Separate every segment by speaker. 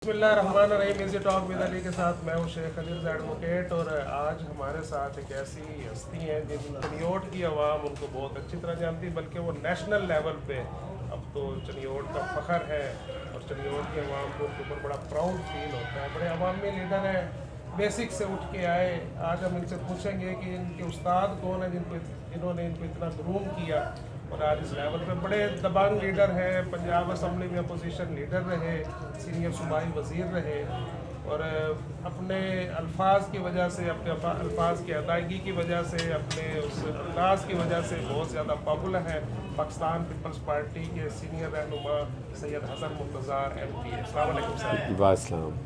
Speaker 1: बिस्मिल्लाहिर्रहमानिर्रहीम। Easy talk with Ali के साथ मैं हूं शेख अली एडवोकेट और आज हमारे साथ एक ऐसी हस्ती हैं जिन चनियोट की आवाम उनको बहुत अच्छी तरह जानती है, बल्कि वो नेशनल लेवल पे अब तो चनियोट का फ़ख्र है और चनियोट की आवाम को उनके ऊपर बड़ा प्राउड फील होता है। बड़े अवामी लीडर हैं, बेसिक से उठ के आए। आज हम इनसे पूछेंगे कि इनके उस्ताद कौन है इन्होंने इनको इतना ग्रूम किया और आज इस लेवल पे बड़े दबंग लीडर हैं। पंजाब असम्बली में अपोजिशन लीडर रहे, सीनियर सूबाई वज़ीर रहे और अपने अल्फाज की वजह से, अपने अल्फाज की अदायगी की वजह से, अपने उस अंदाज की वजह से बहुत ज़्यादा पॉपुलर है। पाकिस्तान पीपल्स पार्टी के सीनियर रहनुमा सैयद हसन मुर्तज़ा MP। अस्सलाम वालेकुम सर।
Speaker 2: वास्सलाम।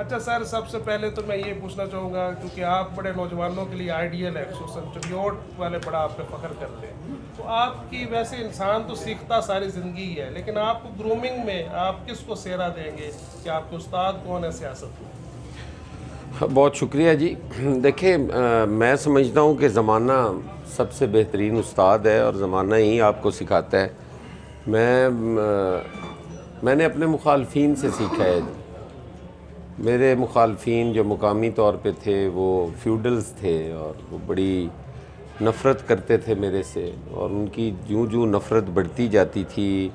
Speaker 1: अच्छा सर, सबसे पहले तो मैं ये पूछना चाहूँगा क्योंकि आप बड़े नौजवानों के लिए आइडियल है, खुसूसन चनियोट वाले बड़ा आप पे फ़ख्र करते हैं। तो आपकी वैसे इंसान तो सीखता सारी ज़िंदगी है, लेकिन आपको ग्रूमिंग में आप किसको सेहरा देंगे कि आपके उस्ताद कौन है सियासत में?
Speaker 2: बहुत शुक्रिया जी। देखिए, मैं समझता हूँ कि ज़माना सबसे बेहतरीन उस्ताद है और ज़माना ही आपको सिखाता है। मैंने अपने मुखालफीन से सीखा है। मेरे मुखालफीन जो मुकामी तौर पे थे वो फ्यूडल्स थे और वो बड़ी नफ़रत करते थे मेरे से, और उनकी जूँ नफ़रत बढ़ती जाती थी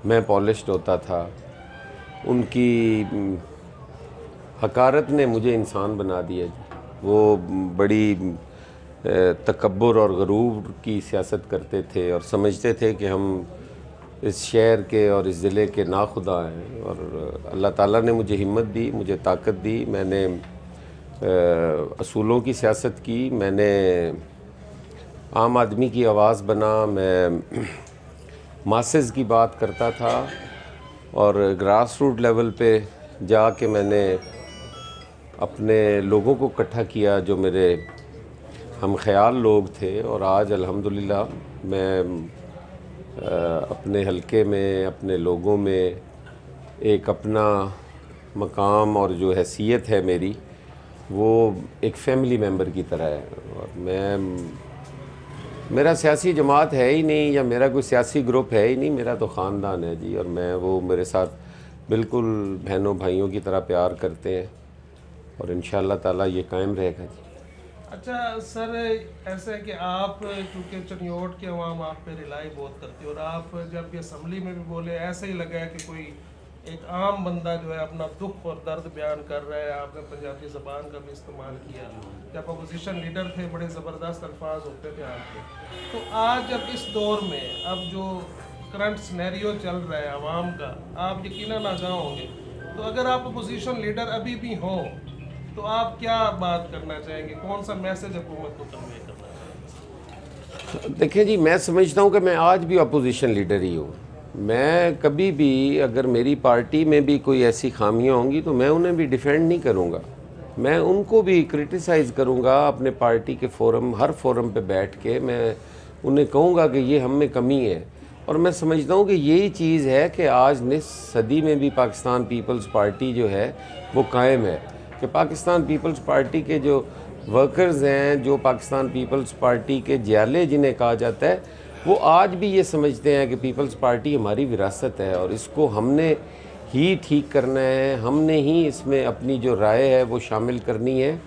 Speaker 2: मैं पॉलिश्ड होता था। उनकी हकारत ने मुझे इंसान बना दिया। वो बड़ी तकब्बुर और गरूर की सियासत करते थे और समझते थे कि हम इस शहर के और इस ज़िले के नाखुदा हैं, और अल्लाह ताला ने मुझे हिम्मत दी, मुझे ताकत दी। मैंने असूलों की सियासत की, मैंने आम आदमी की आवाज़ बना, मैं मासेस की बात करता था और ग्रास रूट लेवल पे जाके मैंने अपने लोगों को इकट्ठा किया जो मेरे हम ख्याल लोग थे। और आज अल्हम्दुलिल्लाह मैं अपने हलके में, अपने लोगों में एक अपना मकाम और जो हैसियत है मेरी, वो एक फ़ैमिली मेम्बर की तरह है। और मेरा सियासी जमात है ही नहीं या मेरा कोई सियासी ग्रुप है ही नहीं, मेरा तो ख़ानदान है जी। और वो मेरे साथ बिल्कुल बहनों भाइयों की तरह प्यार करते हैं और इंशाअल्लाह ताला ये कायम रहेगा जी।
Speaker 1: अच्छा सर, ऐसा है कि आप चूँकि चनियोट की आवाम आप पे रिलाई बहुत करती है और आप जब ये असम्बली में भी बोले ऐसे ही लगा कि कोई एक आम बंदा जो है अपना दुख और दर्द बयान कर रहा है। आपने पंजाबी ज़बान का भी इस्तेमाल किया। जब अपोजिशन लीडर थे बड़े ज़बरदस्त अल्फाज होते थे आपके। तो आज जब इस दौर में अब जो करंट सिनेरियो चल रहा है आवाम का, आप यकीनन आगाह होंगे। तो अगर आप अपोजिशन लीडर अभी भी हों तो आप क्या बात करना चाहेंगे, कौन सा मैसेज हुकूमत को कन्वे करना चाहेंगे?
Speaker 2: देखिए जी, मैं समझता हूँ कि मैं आज भी अपोजिशन लीडर ही हूँ। मैं कभी भी अगर मेरी पार्टी में भी कोई ऐसी खामियाँ होंगी तो मैं उन्हें भी डिफेंड नहीं करूँगा, मैं उनको भी क्रिटिसाइज़ करूँगा। अपने पार्टी के फोरम, हर फोरम पे बैठ के मैं उन्हें कहूँगा कि ये हम में कमी है। और मैं समझता हूँ कि यही चीज़ है कि आज निस सदी में भी पाकिस्तान पीपल्स पार्टी जो है वो कायम है। कि पाकिस्तान पीपल्स पार्टी के जो वर्कर्स हैं, जो पाकिस्तान पीपल्स पार्टी के जियाले जिन्हें कहा जाता है, वो आज भी ये समझते हैं कि पीपल्स पार्टी हमारी विरासत है और इसको हमने ही ठीक करना है, हमने ही इसमें अपनी जो राय है वो शामिल करनी है।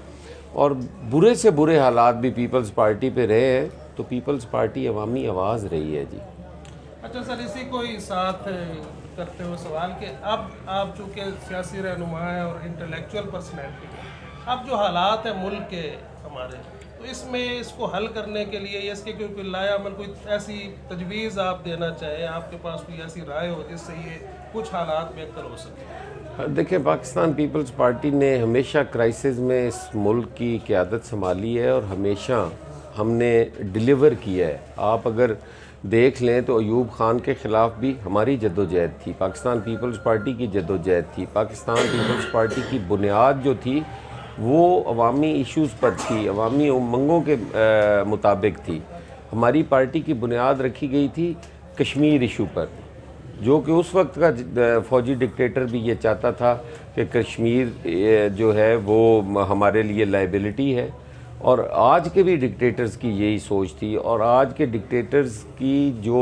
Speaker 2: और बुरे से बुरे हालात भी पीपल्स पार्टी पे रहे हैं तो पीपल्स पार्टी अवामी आवाज़ रही है जी।
Speaker 1: अच्छा सर, इसी को ही साथ करते हुए सवाल कि अब आप चूँकि सियासी रहनुमा है और इंटेलेक्चुअल पर्सनैलिटी है, अब जो हालात है मुल्क के हमारे, तो इसमें इसको हल करने के लिए या इसके कोई लायामल, कोई ऐसी तजवीज़ आप देना चाहें, आपके पास कोई ऐसी राय हो जिससे ये कुछ हालात बेहतर हो सके?
Speaker 2: देखिए, पाकिस्तान पीपल्स पार्टी ने हमेशा क्राइसिस में इस मुल्क की क़यादत संभाली है और हमेशा हमने डिलीवर किया है। आप अगर देख लें तो अयूब ख़ान के ख़िलाफ़ भी हमारी जद्दोजहद थी, पाकिस्तान पीपल्स पार्टी की जद्दोजहद थी। पाकिस्तान पीपल्स पार्टी की बुनियाद जो थी वो अवामी इश्यूज़ पर थी, अवामी उमंगों के मुताबिक थी। हमारी पार्टी की बुनियाद रखी गई थी कश्मीर इशू पर, जो कि उस वक्त का फ़ौजी डिक्टेटर भी ये चाहता था कि कश्मीर जो है वो हमारे लिए लाइबिलिटी है। और आज के भी डिक्टेटर्स की यही सोच थी और आज के डिक्टेटर्स की जो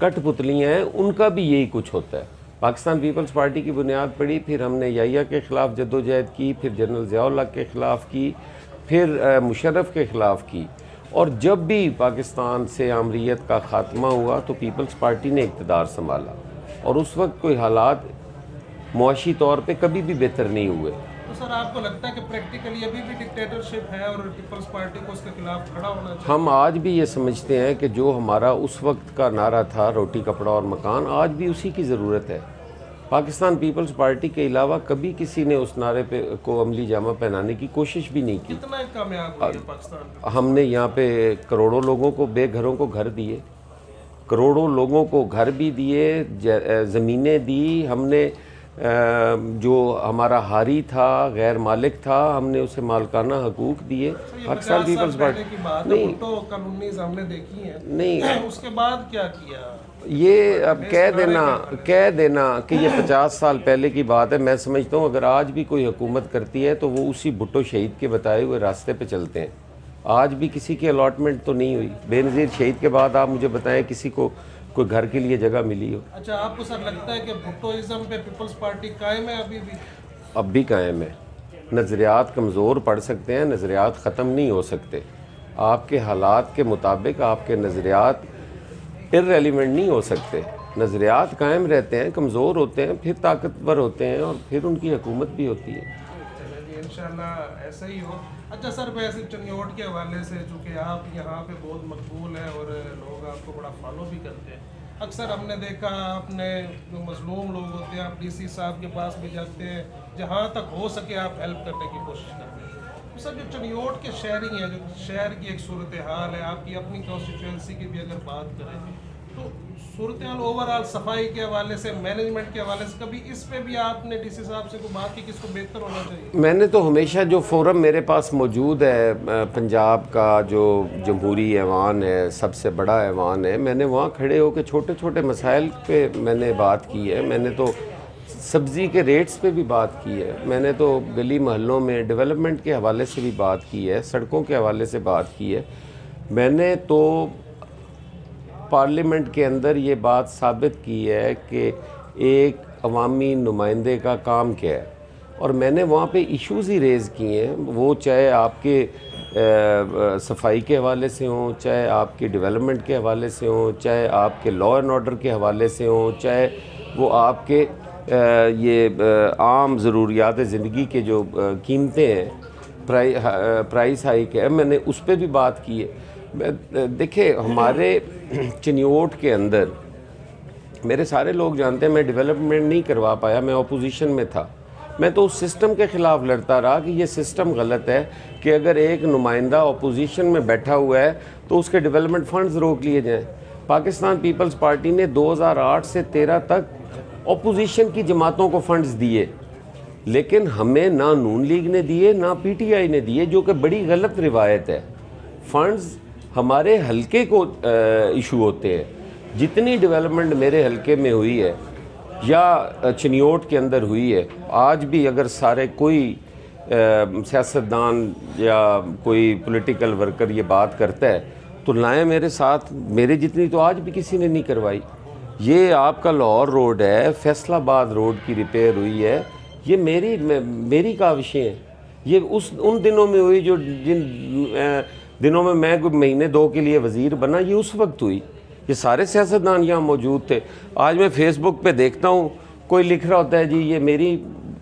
Speaker 2: कठपुतलियाँ हैं उनका भी यही कुछ होता है। पाकिस्तान पीपल्स पार्टी की बुनियाद पड़ी, फिर हमने याहिया के ख़िलाफ़ जद्दोजहद की, फिर जनरल ज़िया-उल हक़ के ख़िलाफ़ की, फिर मुशर्रफ के ख़िलाफ़ की, और जब भी पाकिस्तान से आमरीत का ख़ात्मा हुआ तो पीपल्स पार्टी ने इक़्तिदार संभाला, और उस वक्त कोई हालात मुआशी तौर पे कभी भी बेहतर नहीं हुए।
Speaker 1: तो सर आपको लगता है कि प्रैक्टिकली अभी भी डिक्टेटरशिप है और पीपल्स पार्टी को उसके खिलाफ खड़ा होना चाहिए?
Speaker 2: हम आज भी ये समझते हैं कि जो हमारा उस वक्त का नारा था रोटी कपड़ा और मकान, आज भी उसी की ज़रूरत है। पाकिस्तान पीपल्स पार्टी के अलावा कभी किसी ने उस नारे पे को अमली जामा पहनाने की कोशिश भी नहीं की।
Speaker 1: कितना कामयाब हुआ पाकिस्तान?
Speaker 2: हमने यहाँ पे करोड़ों लोगों को बेघरों को घर दिए, करोड़ों लोगों को घर भी दिए, ज़मीनें दी हमने। जो हमारा हारी था, गैर मालिक था, हमने उसे मालकाना हकूक़ दिए। पाकिस्तान पीपल्स पार्टी
Speaker 1: नहीं तो कानूनी हमने देखी है
Speaker 2: नहीं,
Speaker 1: उसके बाद क्या किया?
Speaker 2: ये अब कह देना कि ये 50 साल पहले की बात है। मैं समझता हूँ अगर आज भी कोई हुकूमत करती है तो वो उसी भुट्टो शहीद के बताए हुए रास्ते पे चलते हैं। आज भी किसी की अलॉटमेंट तो नहीं हुई। बेनज़ीर शहीद के बाद आप मुझे बताएं किसी को कोई घर के लिए जगह मिली हो?
Speaker 1: अच्छा, आपको सर लगता है कि भुट्टोइज़्म पे पीपल्स पार्टी कायम है अभी भी?
Speaker 2: अब भी कायम है। नज़रियात कमज़ोर पड़ सकते हैं, नज़रियात ख़त्म नहीं हो सकते। आपके हालात के मुताबिक आपके नज़रियात इर्रेलिवेंट नहीं हो सकते। नज़रियात कायम रहते हैं, कमज़ोर होते हैं, फिर ताकतवर होते हैं, और फिर उनकी हुकूमत भी होती है।
Speaker 1: चलिए इंशाल्लाह ऐसा ही हो। अच्छा सर, वैसे चनियोट के हवाले से चूँकि आप यहाँ पे बहुत मकबूल हैं और लोग आपको बड़ा फॉलो भी करते हैं, अक्सर हमने देखा आपने जो मजलूम लोग होते हैं आप डीसी साहब के पास भी जाते हैं, जहाँ तक हो सके आप हेल्प करने की कोशिश करते हैं। तो सर जो चनियोट के शहरी हैं, जो शहर की एक सूरत हाल है, आपकी अपनी कॉन्स्टिट्यूंसी की भी अगर बात करें तो सूरत हाल ओवरऑल सफाई के हवाले से, मैनेजमेंट के हवाले से, कभी इस पे भी आपने डीसी साहब से कोई बात की किसको बेहतर होना चाहिए?
Speaker 2: मैंने तो हमेशा जो फोरम मेरे पास मौजूद है, पंजाब का जो जमहूरी ऐवान है, सबसे बड़ा ऐवान है, मैंने वहाँ खड़े होकर छोटे छोटे मसाइल पे मैंने बात की है। मैंने तो सब्ज़ी के रेट्स पे भी बात की है, मैंने तो गली महलों में डेवलपमेंट के हवाले से भी बात की है, सड़कों के हवाले से बात की है। मैंने तो पार्लियामेंट के अंदर ये बात साबित की है कि एक अवामी नुमाइंदे का काम क्या है, और मैंने वहाँ पे इश्यूज़ ही रेज़ किए हैं, वो चाहे आपके सफाई के हवाले से हों, चाहे आपके डेवलपमेंट के हवाले से हों, चाहे आपके लॉ एंड ऑर्डर के हवाले से हों, चाहे वो आपके आम ज़रूरियात ज़िंदगी के जो कीमतें हैं, प्राइस हाइक है, मैंने उस पर भी बात की है। देखिए हमारे चनियोट के अंदर मेरे सारे लोग जानते हैं मैं डेवलपमेंट नहीं करवा पाया, मैं अपोजिशन में था। मैं तो उस सिस्टम के ख़िलाफ़ लड़ता रहा कि ये सिस्टम गलत है कि अगर एक नुमाइंदा अपोजिशन में बैठा हुआ है तो उसके डेवलपमेंट फंड्स रोक लिए जाएँ। पाकिस्तान पीपल्स पार्टी ने 2008 से 13 तक अपोजिशन की जमातों को फंड्स दिए, लेकिन हमें ना नून लीग ने दिए ना PTI ने दिए, जो कि बड़ी गलत रिवायत है। फंड्स हमारे हलके को इशू होते हैं। जितनी डेवलपमेंट मेरे हलके में हुई है या चनियोट के अंदर हुई है, आज भी अगर सारे कोई सियासतदान या कोई पॉलिटिकल वर्कर ये बात करता है तो लाएं मेरे साथ, मेरे जितनी तो आज भी किसी ने नहीं करवाई। ये आपका लाहौर रोड है, फैसलाबाद रोड की रिपेयर हुई है, ये मेरी का विषय है। ये उन दिनों में हुई जो जिन दिनों में मैं कोई महीने 2 के लिए वज़ीर बना, ये उस वक्त हुई। ये सारे सियासतदान यहाँ मौजूद थे। आज मैं फेसबुक पे देखता हूँ कोई लिख रहा होता है जी ये मेरी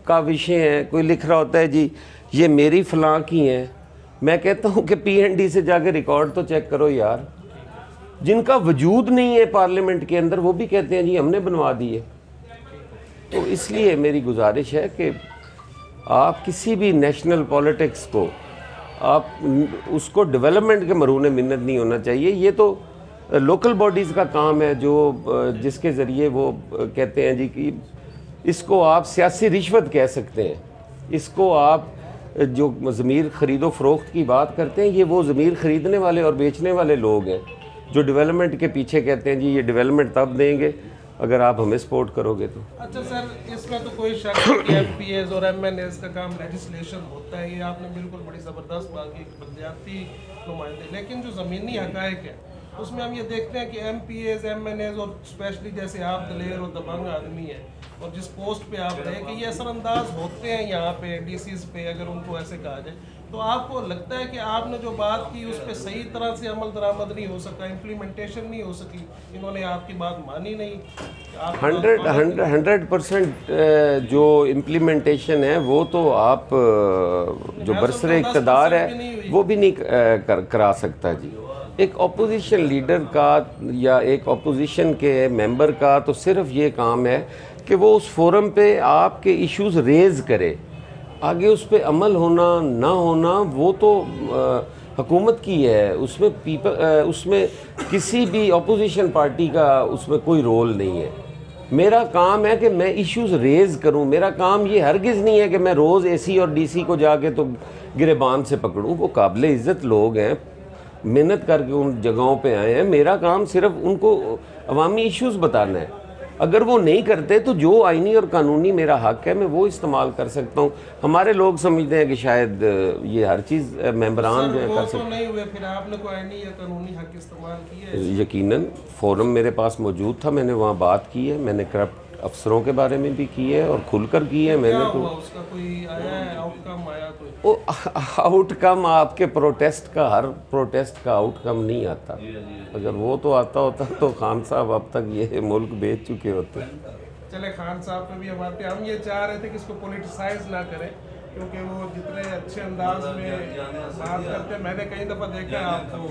Speaker 2: का विषय है, कोई लिख रहा होता है जी ये मेरी फलां की हैं। मैं कहता हूँ कि PND से जाके रिकॉर्ड तो चेक करो यार, जिनका वजूद नहीं है पार्लियामेंट के अंदर वो भी कहते हैं जी हमने बनवा दी है। तो इसलिए मेरी गुजारिश है कि आप किसी भी नेशनल पॉलिटिक्स को आप उसको डेवलपमेंट के मरूने मिन्नत नहीं होना चाहिए। ये तो लोकल बॉडीज़ का काम है जो जिसके ज़रिए वो कहते हैं जी कि इसको आप सियासी रिश्वत कह सकते हैं, इसको आप जो ज़मीर ख़रीदो फ़रोख्त की बात करते हैं, ये वो ज़मीर ख़रीदने वाले और बेचने वाले लोग हैं जो डेवलपमेंट के पीछे कहते हैं जी ये डेवलपमेंट तब देंगे अगर आप हमें सपोर्ट करोगे तो।
Speaker 1: अच्छा सर, इसमें तो कोई शक नहीं कि MPAs और MNAs का काम लेजिस्लेशन होता है, ये आपने बिल्कुल बड़ी ज़बरदस्त बात की, बलदियाती नुमाइंदे, लेकिन जो ज़मीनी हक़ाइक़ है उसमें हम ये देखते हैं कि MPAs, MNAs और स्पेशली जैसे आप दलेर और दबंग आदमी हैं और जिस पोस्ट पे आप रहे कि ये असरअंदाज होते हैं यहाँ पे DCs पे, अगर उनको ऐसे कहा जाए तो आपको लगता है कि आपने जो बात की उस पर सही तरह से अमल दरामद नहीं हो सका, इम्प्लीमेंटेशन नहीं हो सकी, इन्होंने आपकी बात मानी नहीं?
Speaker 2: 100% जो इम्प्लीमेंटेशन है वो तो आप जो बरसरे इक़्तिदार है वो भी नहीं करा सकता जी। एक अपोजिशन लीडर का या एक अपोजिशन के मेंबर का तो सिर्फ ये काम है कि वो उस फोरम पे आपके इश्यूज रेज करे, आगे उस पर अमल होना ना होना वो तो हुकूमत की है, उसमें उसमें किसी भी अपोजिशन पार्टी का उसमें कोई रोल नहीं है। मेरा काम है कि मैं इश्यूज रेज करूं, मेरा काम ये हरगिज़ नहीं है कि मैं रोज़ AC और DC को जाके तो गिरेबान से पकड़ूं। वो काबिल इज़्ज़त लोग हैं, मेहनत करके उन जगहों पे आए हैं, मेरा काम सिर्फ उनको अवामी इश्यूज बताना है। अगर वो नहीं करते तो जो आईनी और कानूनी मेरा हक है मैं वो इस्तेमाल कर सकता हूँ। हमारे लोग समझते हैं कि शायद ये हर चीज़ मेंबरान जो है कर सकते।
Speaker 1: नहीं हुए, फिर आपने कोई आईनी या कानूनी हक इस्तेमाल किया है?
Speaker 2: यकीनन फोरम मेरे पास मौजूद था, मैंने वहाँ बात की है, मैंने करप्ट अफसरों के बारे में भी की है और खुलकर की है। मैंने तो
Speaker 1: उसका कोई आया है आउटकम आया कोई?
Speaker 2: वो आउटकम आपके प्रोटेस्ट का, हर प्रोटेस्ट का आउटकम नहीं आता। अगर वो तो आता होता तो खान साहब अब तक ये मुल्क बेच चुके होते।
Speaker 1: चले खान साहब पे भी हम आते हैं, हम ये चाह रहे थे कि इसको पॉलिटिसाइज ना करें क्योंकि वो जितने अच्छे अंदाज में बात करते हैं, मैंने कई दफ़ा देखा है आपको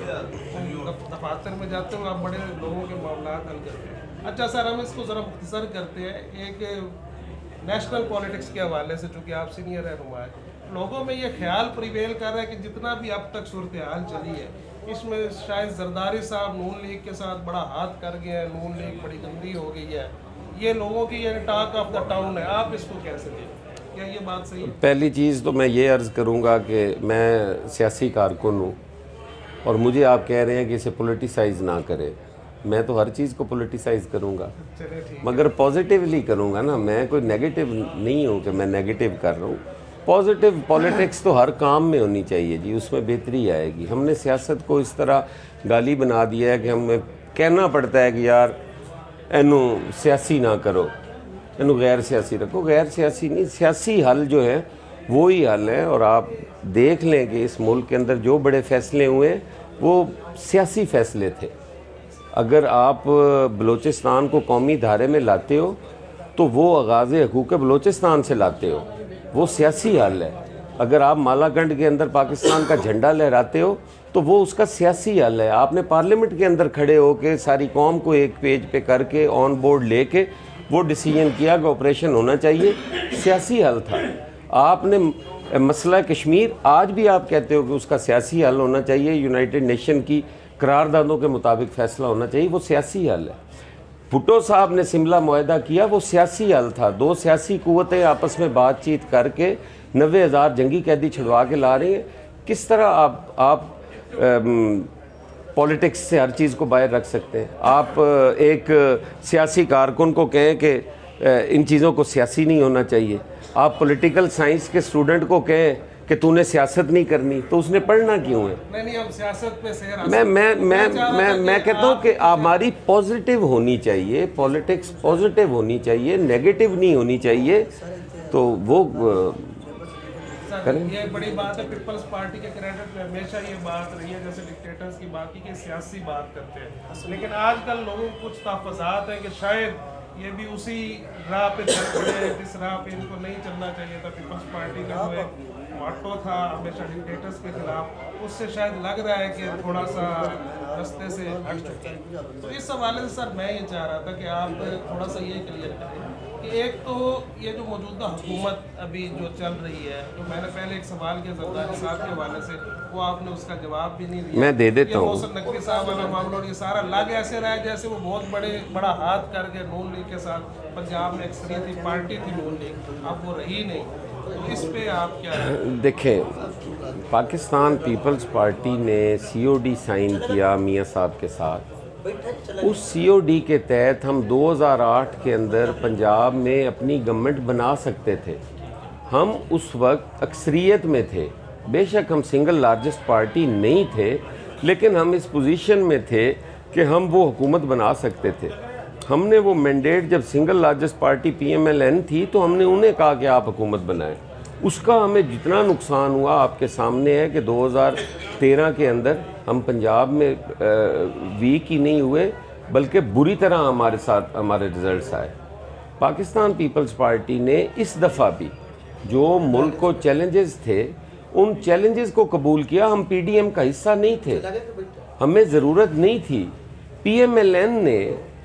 Speaker 1: दफातर में जाते हुए आप बड़े लोगों के मामला हल करते हैं। अच्छा सर, हम इसको ज़रा मुख्तसर करते हैं एक नेशनल पॉलिटिक्स के हवाले से, चूँकि आप सीनियर रहनुमा है, लोगों में ये ख्याल प्रिवेल कर रहा है कि जितना भी अब तक सूरत हाल चली है इसमें शायद जरदारी साहब नून लीग के साथ बड़ा हाथ कर गए हैं, नून लीग बड़ी गंदी हो गई है, ये लोगों की ये टॉक ऑफ द टाउन है। आप इसको कैसे देखते, क्या ये बात सही है?
Speaker 2: पहली चीज़ तो मैं ये अर्ज़ करूँगा कि मैं सियासी कारकुन हूँ और मुझे आप कह रहे हैं कि इसे पॉलिटिसाइज़ ना करें। मैं तो हर चीज़ को पॉलिटिसाइज़ करूँगा, मगर पॉजिटिवली करूँगा ना। मैं कोई नेगेटिव नहीं हूँ कि मैं नेगेटिव कर रहा हूँ। पॉजिटिव पॉलिटिक्स तो हर काम में होनी चाहिए जी, उसमें बेहतरी आएगी। हमने सियासत को इस तरह गाली बना दिया है कि हमें कहना पड़ता है कि यार इनू सियासी ना करो, इनू गैर सियासी रखो। गैर सियासी नहीं, सियासी हल जो है वो ही हल है। और आप देख लें कि इस मुल्क के अंदर जो बड़े फ़ैसले हुए वो सियासी फ़ैसले थे। अगर आप बलूचिस्तान को कौमी धारे में लाते हो तो वो आगाज़ हकूक़ बलूचिस्तान से लाते हो, वो सियासी हल है। अगर आप मालाकंड के अंदर पाकिस्तान का झंडा लहराते हो तो वो उसका सियासी हल है। आपने पार्लियामेंट के अंदर खड़े होकर सारी कौम को एक पेज पे करके ऑन बोर्ड लेके वो डिसीजन किया कि ऑपरेशन होना चाहिए, सियासी हल था। आपने मसला कश्मीर, आज भी आप कहते हो कि उसका सियासी हल होना चाहिए, यूनाइटेड नेशन की करारदादों के मुताबिक फ़ैसला होना चाहिए, वो सियासी हल है। भुट्टो साहब ने शिमला मुआहदा किया, वो सियासी हल था। दो सियासी कुव्वतें आपस में बातचीत करके 90,000 जंगी कैदी छुड़वा के ला रही हैं। किस तरह आप पॉलिटिक्स से हर चीज़ को बाहर रख सकते हैं? आप एक सियासी कारकुन को कहें कि इन चीज़ों को सियासी नहीं होना चाहिए, आप पॉलिटिकल साइंस के स्टूडेंट को कहें कि तूने सियासत नहीं करनी, तो उसने पढ़ना क्यों है?
Speaker 1: नहीं, अब सियासत पे सेहरा
Speaker 2: मैं कहता हूँ कि हमारी पॉजिटिव होनी चाहिए, पॉलिटिक्स पॉजिटिव होनी चाहिए, नेगेटिव नहीं होनी चाहिए। तो वो
Speaker 1: ये बड़ी बात है। पीपल्स पार्टी के क्रेडिट में हमेशा ये बात रही है, जैसे डिक्टेटर्स की बात की कि सियासी बात करते हैं, लेकिन आजकल लोगों को कुछ तहफ़्फ़ुज़ात हैं कि शायद ये भी उसी राह पे चल रहे हैं जिस राह पे इनको नहीं चलना चाहिए था। पीपल्स पार्टी का जो एक मोटो था हमेशा डिक्टेटर्स के खिलाफ, उससे शायद लग रहा है कि थोड़ा सा रास्ते से हट चुके हैं। तो इस हवाले से सर मैं ये चाह रहा था कि आप थोड़ा सा ये क्लियर करें कि एक तो ये जो मौजूदा हुकूमत अभी जो चल रही है, जो मैंने पहले एक सवाल किया जरदारी साहब के हवाले से, वो आपने उसका जवाब भी नहीं दिया।
Speaker 2: मैं दे देता हूँ।
Speaker 1: मोहसिन नकवी साहब वाला मामला और ये सारा लग ऐसे रहा है जैसे वो बहुत बड़ा हाथ करके नून लीग के साथ, पंजाब में अक्सरियती पार्टी थी नून लीग, अब वो रही नहीं। तो इस पे आप क्या
Speaker 2: देखें, पाकिस्तान पीपल्स पार्टी ने COD साइन किया मियाँ साहब के साथ। उस COD के तहत हम 2008 के अंदर पंजाब में अपनी गवर्नमेंट बना सकते थे। हम उस वक्त अक्सरियत में थे, बेशक हम सिंगल लार्जेस्ट पार्टी नहीं थे, लेकिन हम इस पोजीशन में थे कि हम वो हुकूमत बना सकते थे। हमने वो मैंडेट, जब सिंगल लार्जेस्ट पार्टी PMLN थी, तो हमने उन्हें कहा कि आप हुकूमत बनाएं। उसका हमें जितना नुकसान हुआ आपके सामने है कि 2013 के अंदर हम पंजाब में वीक ही नहीं हुए, बल्कि बुरी तरह हमारे साथ हमारे रिजल्ट्स आए। पाकिस्तान पीपल्स पार्टी ने इस दफ़ा भी जो मुल्क को चैलेंजेस थे, उन चैलेंजेस को कबूल किया। हम PDM का हिस्सा नहीं थे, हमें ज़रूरत नहीं थी। PMLN ने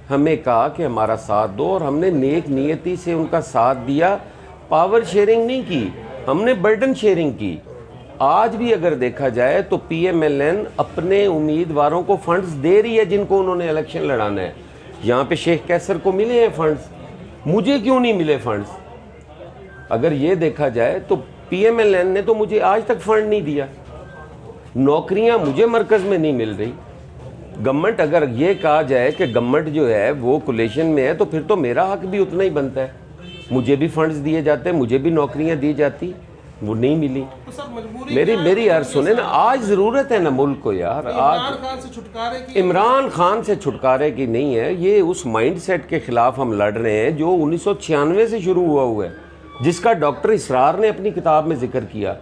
Speaker 2: हमें कहा कि हमारा साथ दो, और हमने नेक नियति से उनका साथ दिया। पावर शेयरिंग नहीं की, हमने बर्डन शेयरिंग की। आज भी अगर देखा जाए तो PMLN अपने उम्मीदवारों को फंड्स दे रही है जिनको उन्होंने इलेक्शन लड़ाना है। यहाँ पे शेख कैसर को मिले हैं फंड्स, मुझे क्यों नहीं मिले फंड्स? अगर ये देखा जाए तो PMLN ने तो मुझे आज तक फंड नहीं दिया। नौकरियां मुझे मरकज़ में नहीं मिल रही। गवर्नमेंट, अगर ये कहा जाए कि गवर्नमेंट जो है वो कोलेशन में है, तो फिर तो मेरा हक भी उतना ही बनता है। मुझे भी फंड्स दिए जाते, मुझे भी नौकरियां दी जाती, वो नहीं मिली।
Speaker 1: तो
Speaker 2: मेरी यार सुने ना, आज ज़रूरत है ना मुल्क को यार। आज इमरान खान से छुटकारे की नहीं है, ये उस माइंड सेट के ख़िलाफ़ हम लड़ रहे हैं जो 1996 से शुरू हुआ है, जिसका डॉक्टर इसरार ने अपनी किताब में जिक्र किया,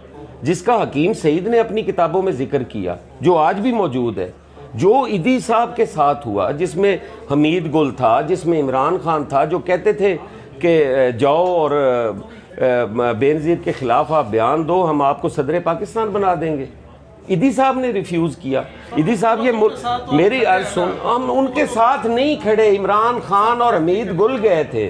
Speaker 2: जिसका हकीम सईद ने अपनी किताबों में जिक्र किया, जो आज भी मौजूद है। जो ईदी साहब के साथ हुआ, जिसमें हमीद गुल था, जिसमें इमरान खान था, जो कहते थे कि जाओ और बेनज़ीर के ख़िलाफ़ आप बयान दो, हम आपको सदर पाकिस्तान बना देंगे। ईदी साहब ने रिफ्यूज़ किया। ईदी साहब ये मेरी अर्ज़ सुन, हम उनके साथ नहीं खड़े, इमरान खान और हमीद गुल गए थे।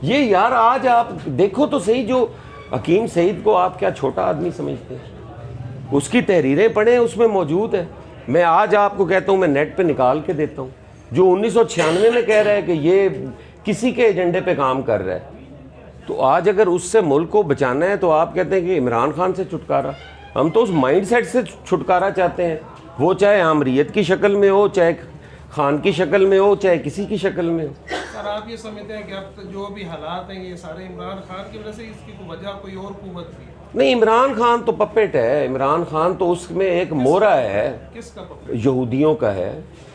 Speaker 2: ये यार आज आप देखो तो सही, जो हकीम सईद को आप क्या छोटा आदमी समझते हैं? उसकी तहरीरें पढ़ें, उसमें मौजूद है। मैं आज आपको कहता हूँ, मैं नेट पे निकाल के देता हूँ, जो 1996 में कह रहा है कि ये किसी के एजेंडे पे काम कर रहा है। तो आज अगर उससे मुल्क को बचाना है तो आप कहते हैं कि इमरान खान से छुटकारा। हम तो उस माइंड सेट से छुटकारा चाहते हैं, वो चाहे आमरीत की शक्ल में हो, चाहे खान की शक्ल में हो, चाहे किसी की शक्ल में हो।
Speaker 1: सर, आप ये समझते हैं कि अब तो जो भी हालात हैं ये सारे इमरान खान की वजह से, इसकी वजह कोई और कुव्वत भी है?
Speaker 2: नहीं, इमरान खान तो पपेट है। इमरान खान तो उसमें एक मोहरा है।
Speaker 1: किसका पपेट?
Speaker 2: यहूदियों का है।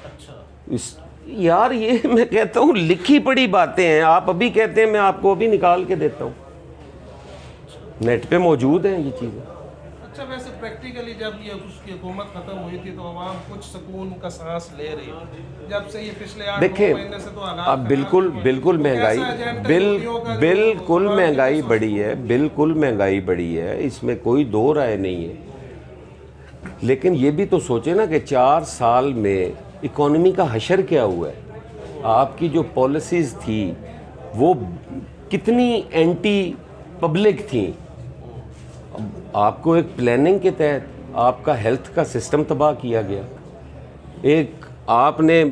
Speaker 1: अच्छा।
Speaker 2: इस यार ये मैं कहता हूँ लिखी पड़ी बातें हैं। आप अभी कहते हैं, मैं आपको अभी निकाल के देता हूँ, नेट पे मौजूद हैं ये चीज़ें।
Speaker 1: अच्छा, वैसे प्रैक्टिकली जब ये उसकी हुकूमत ख़त्म हुई थी तो आवाम कुछ सुकून का सांस ले रही थी। जब से ये पिछले 8-9 महीने से तो हालात
Speaker 2: अब बिल्कुल महंगाई, बिल्कुल महंगाई बढ़ी है, बिल्कुल महंगाई बढ़ी है, इसमें कोई दो राय नहीं है। लेकिन ये भी तो सोचे ना कि 4 साल में इकोनॉमी का हशर क्या हुआ है। आपकी जो पॉलिसीज़ थी वो कितनी एंटी पब्लिक थी। आपको एक प्लानिंग के तहत आपका हेल्थ का सिस्टम तबाह किया गया। एक आपने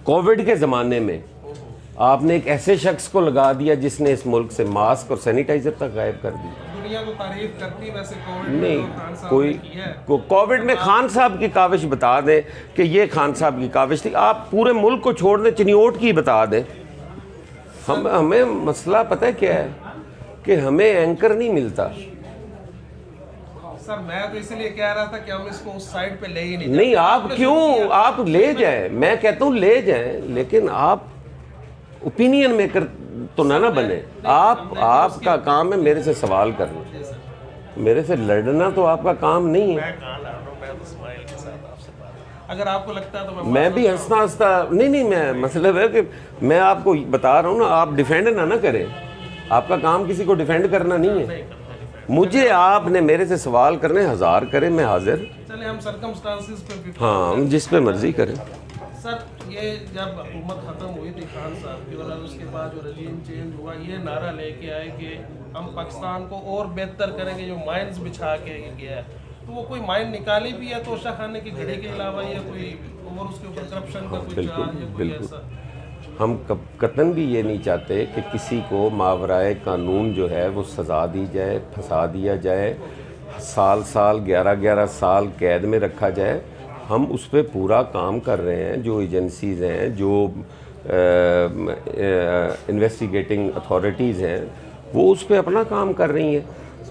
Speaker 2: कोविड के ज़माने में आपने एक ऐसे शख्स को लगा दिया जिसने इस मुल्क से मास्क और सैनिटाइज़र तक गायब कर दी।
Speaker 1: दुनिया तो तारीफ करती, वैसे कोविड
Speaker 2: नहीं,
Speaker 1: में खान साहब
Speaker 2: कोई
Speaker 1: ने की है।
Speaker 2: कोविड में खान साहब की काविश बता दें कि ये खान साहब की काविश थी। आप पूरे मुल्क को छोड़ दें, चिन्योट की बता दें। हमें मसला पता है क्या है कि हमें एंकर नहीं मिलता।
Speaker 1: सर, मैं तो इसलिए कह रहा था कि हम इसको उस साइड पे ले ही
Speaker 2: नहीं। आप क्यों, आप ले जाएं, मैं कहता हूँ ले जाएं, लेकिन आप ओपिनियन मेकर तो ना बने। आपका काम है मेरे से सवाल करना, मेरे से लड़ना तो आपका काम नहीं है।
Speaker 1: अगर आपको लगता है तो
Speaker 2: मैं भी हंसता नहीं, मैं मतलब है कि मैं आपको बता रहा हूँ ना, आप डिफेंड ना करें। आपका काम किसी को डिफेंड करना नहीं है। मुझे आपने मेरे से सवाल करने 1000 करें, मैं हाजिर।
Speaker 1: चले हम सर्कमस्टांसेस पे,
Speaker 2: हाँ, हम जिस पे मर्जी करें।
Speaker 1: सर, ये जब हुकूमत ख़त्म हुई थी खान साहब की और उसके बाद जो रजीम चेंज हुआ, ये नारा लेके आए कि हम पाकिस्तान को और बेहतर करेंगे, जो माइंस बिछा के गया है। तो वो कोई माइंड निकाली भी है तोशा खाने की घड़ी के अलावा, या कोई और उसके ऊपर करप्शन का कोई चार्ज या कोई ऐसा?
Speaker 2: हम कतन भी ये नहीं चाहते कि किसी को मावराए कानून जो है वो सज़ा दी जाए, फंसा दिया जाए, साल 11 साल कैद में रखा जाए। हम उस पर पूरा काम कर रहे हैं। जो एजेंसीज़ हैं, जो इन्वेस्टिगेटिंग अथॉरिटीज़ हैं, वो उस पर अपना काम कर रही हैं।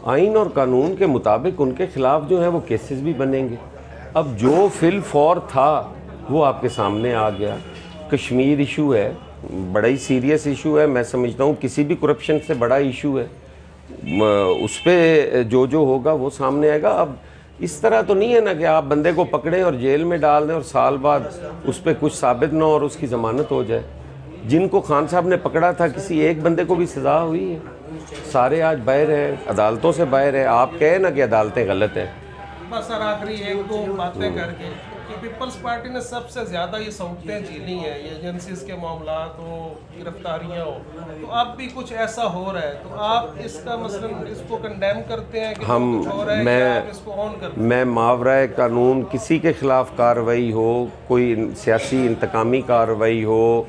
Speaker 2: आइन और कानून के मुताबिक उनके ख़िलाफ़ जो है वो केसेस भी बनेंगे। अब जो फिल फॉर था वो आपके सामने आ गया। कश्मीर इशू है, बड़ा ही सीरियस इशू है, मैं समझता हूँ किसी भी करप्शन से बड़ा इशू है। उस पर जो होगा वो सामने आएगा। अब इस तरह तो नहीं है ना कि आप बंदे को पकड़ें और जेल में डाल दें और साल बाद उस पर कुछ साबित ना हो और उसकी ज़मानत हो जाए। जिनको खान साहब ने पकड़ा था, किसी एक बंदे को भी सज़ा हुई है, सारे आज बाहर हैं, अदालतों से बाहर है। आप कहें ना कि अदालतें गलत हैं।
Speaker 1: बस सर आखिरी एक दो बातें करके कि पीपल्स पार्टी ने सबसे ज़्यादा ये सहूलतें झेली हैं, ये एजेंसीज के मामलात हो, गिरफ्तारियाँ हो, तो अब भी कुछ ऐसा हो रहा है तो आप इसका मसलन इसको कंडेम करते हैं कि
Speaker 2: हम
Speaker 1: कुछ हो रहा है या आप इसको ऑन करते हैं?
Speaker 2: मैं मावराए कानून किसी के ख़िलाफ़ कार्रवाई हो, कोई सियासी इंतकामी कार्रवाई हो,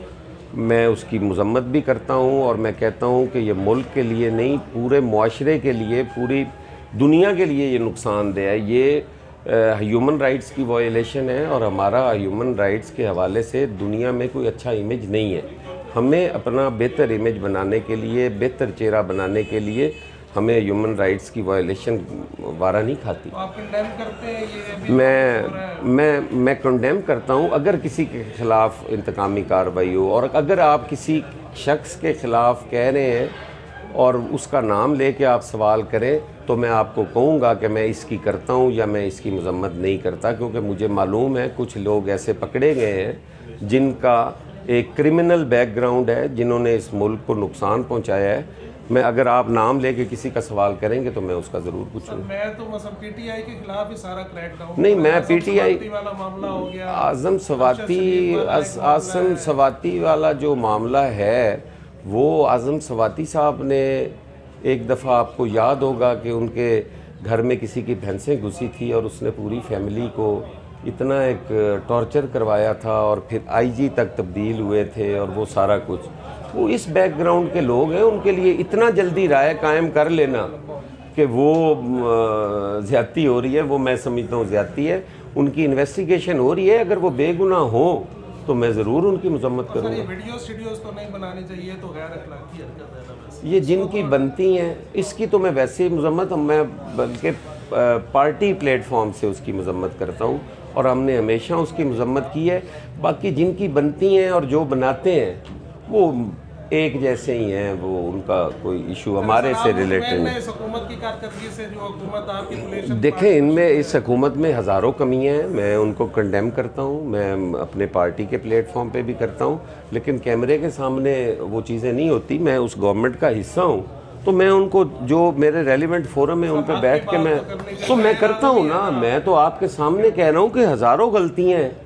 Speaker 2: मैं उसकी मजम्मत भी करता हूँ और मैं कहता हूँ कि ये मुल्क के लिए नहीं, पूरे मुआशरे के लिए, पूरी दुनिया के लिए ये नुकसानदेह है। ये ह्यूमन राइट्स की वायलेशन है और हमारा ह्यूमन राइट्स के हवाले से दुनिया में कोई अच्छा इमेज नहीं है। हमें अपना बेहतर इमेज बनाने के लिए, बेहतर चेहरा बनाने के लिए हमें ह्यूमन राइट्स की वायलेशन वारा नहीं खाती।
Speaker 1: तो आप कंडेम करते हैं ये अभी
Speaker 2: मैं कंडेम करता हूँ अगर किसी के ख़िलाफ़ इंतकामी कार्रवाई हो, और अगर आप किसी शख्स के ख़िलाफ़ कह रहे हैं और उसका नाम लेके आप सवाल करें तो मैं आपको कहूँगा कि मैं इसकी करता हूँ या मैं इसकी मजम्मत नहीं करता, क्योंकि मुझे मालूम है कुछ लोग ऐसे पकड़े गए हैं जिनका एक क्रिमिनल बैकग्राउंड है, जिन्होंने इस मुल्क को नुकसान पहुँचाया है। मैं अगर आप नाम लेके किसी का सवाल करेंगे तो मैं उसका ज़रूर पूछूँगा।
Speaker 1: मैं तो मतलब पीटीआई के खिलाफ ही सारा क्रैकडाउन
Speaker 2: नहीं, मैं पीटीआई
Speaker 1: वाला मामला हो गया,
Speaker 2: आज़म सवाती वाला जो मामला है वो आज़म सवाती साहब ने एक दफ़ा, आपको याद होगा कि उनके घर में किसी की भैंसें घुसी थी और उसने पूरी फैमिली को इतना एक टॉर्चर करवाया था और फिर आईजी तक तब्दील हुए थे और वो सारा कुछ। वो इस बैकग्राउंड के लोग हैं, उनके लिए इतना जल्दी राय कायम कर लेना कि वो ज़्यादती हो रही है, वो मैं समझता हूँ ज़्यादती है। उनकी इन्वेस्टिगेशन हो रही है, अगर वो बेगुनाह हो तो मैं ज़रूर उनकी मजम्मत करूँगा।
Speaker 1: ये वीडियोस तो नहीं बनानी चाहिए, तो गैर अखलाकी हरकत है ना वैसे।
Speaker 2: ये जिनकी बनती हैं इसकी तो मैं वैसे ही मजम्मत, मैं बल्कि पार्टी प्लेटफॉर्म से उसकी मजम्मत करता हूँ और हमने हमेशा उसकी मजम्मत की है। बाकी जिनकी बनती हैं और जो बनाते हैं वो एक जैसे ही हैं, वो उनका कोई इशू हमारे से रिलेटेड नहीं।
Speaker 1: इस हुकूमत की कारकर्दगी से जो हुकूमत आपकी कोalition
Speaker 2: देखें, इनमें इस हुकूमत में हज़ारों कमियां हैं, मैं उनको कंडेम करता हूं, मैं अपने पार्टी के प्लेटफॉर्म पे भी करता हूं, लेकिन कैमरे के सामने वो चीज़ें नहीं होती। मैं उस गवर्नमेंट का हिस्सा हूं तो मैं उनको, जो मेरे रेलिवेंट फोरम है उन पर बैठ के मैं करता हूँ ना। मैं तो आपके सामने कह रहा हूँ कि हज़ारों गलतियाँ हैं,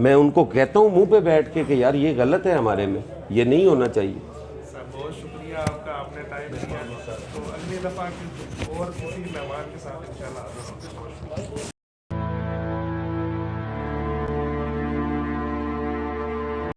Speaker 2: मैं उनको कहता हूँ मुँह पर बैठ के कि यार ये गलत है, हमारे में ये नहीं होना चाहिए।
Speaker 1: सर बहुत शुक्रिया आपका, आपने टाइम दिया। तो अगली दफ़ा और किसी मेहमान के साथ इंशाल्लाह